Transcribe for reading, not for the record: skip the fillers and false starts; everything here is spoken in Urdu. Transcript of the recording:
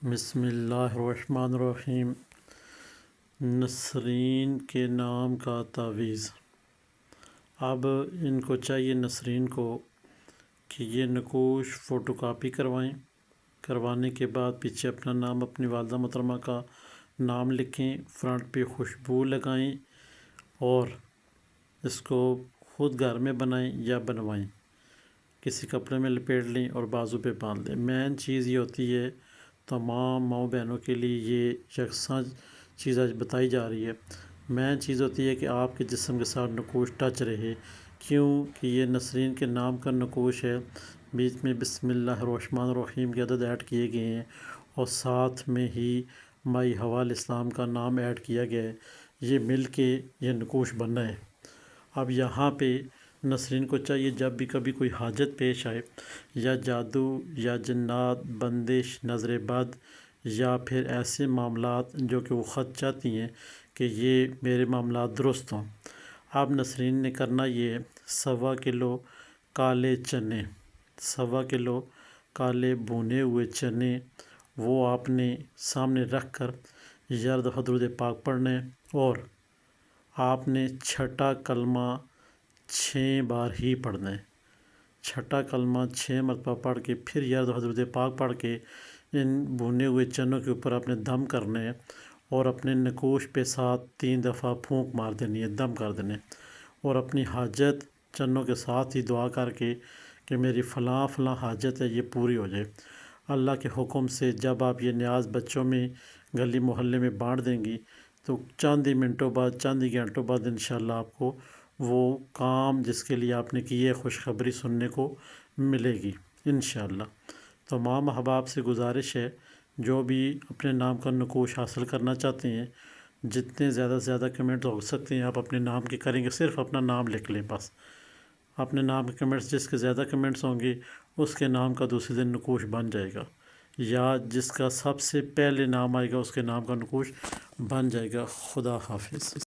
بسم اللہ الرحمن الرحیم۔ نسرین کے نام کا تعویذ۔ اب ان کو چاہیے نسرین کو کہ یہ نقوش فوٹو کاپی کروانے کے بعد پیچھے اپنا نام، اپنی والدہ محترمہ کا نام لکھیں، فرنٹ پہ خوشبو لگائیں اور اس کو خود گھر میں بنائیں یا بنوائیں، کسی کپڑے میں لپیٹ لیں اور بازو پہ باندھ لیں۔ مین چیز یہ ہوتی ہے، تمام ماؤں بہنوں کے لیے یہ یکساں چیز آج بتائی جا رہی ہے۔ مین چیز ہوتی ہے کہ آپ کے جسم کے ساتھ نقوش ٹچ رہے، کیوں کہ یہ نسرین کے نام کا نقوش ہے، بیچ میں بسم اللہ الرحمن الرحیم کے عدد ایڈ کیے گئے ہیں اور ساتھ میں ہی مائی حوا علیہ السلام کا نام ایڈ کیا گیا ہے، یہ مل کے یہ نقوش بننا ہے۔ اب یہاں پہ نسرین کو چاہیے جب بھی کبھی کوئی حاجت پیش آئے، یا جادو یا جنات، بندش، نظر بد، یا پھر ایسے معاملات جو کہ وہ خود چاہتی ہیں کہ یہ میرے معاملات درست ہوں، اب نسرین نے کرنا یہ 1.25 کلو کالے چنے، 1.25 کلو کالے بھونے ہوئے چنے، وہ آپ نے سامنے رکھ کر 11 دفعہ درود پاک پڑھنا ہے اور آپ نے چھٹا کلمہ 6 بار ہی پڑھنا ہے۔ چھٹا کلمہ 6 مرتبہ پڑھ کے پھر 11 دفعہ درود پاک پڑھ کے ان بھونے ہوئے چنوں کے اوپر آپ نے دم کرنا ہے اور اپنے نقوش پہ ساتھ 3 دفعہ پھونک مار دینی ہے، دم کر دینے، اور اپنی حاجت چنوں کے ساتھ ہی دعا کر کے کہ میری فلاں فلاں حاجت ہے یہ پوری ہو جائے۔ اللہ کے حکم سے جب آپ یہ نیاز بچوں میں، گلی محلے میں بانٹ دیں گی تو چند ہی منٹوں بعد، چند ہی گھنٹوں بعد انشاءاللہ آپ کو وہ کام جس کے لیے آپ نے کی ہے خوشخبری سننے کو ملے گی انشاءاللہ۔ تو تمام احباب سے گزارش ہے، جو بھی اپنے نام کا نقوش حاصل کرنا چاہتے ہیں، جتنے زیادہ سے زیادہ کمنٹ ہو سکتے ہیں آپ اپنے نام کے کریں گے، صرف اپنا نام لکھ لیں بس، اپنے نام کے کمنٹس، جس کے زیادہ کمنٹس ہوں گے اس کے نام کا دوسرے دن نقوش بن جائے گا، یا جس کا سب سے پہلے نام آئے گا اس کے نام کا نقوش بن جائے گا۔ خدا حافظ۔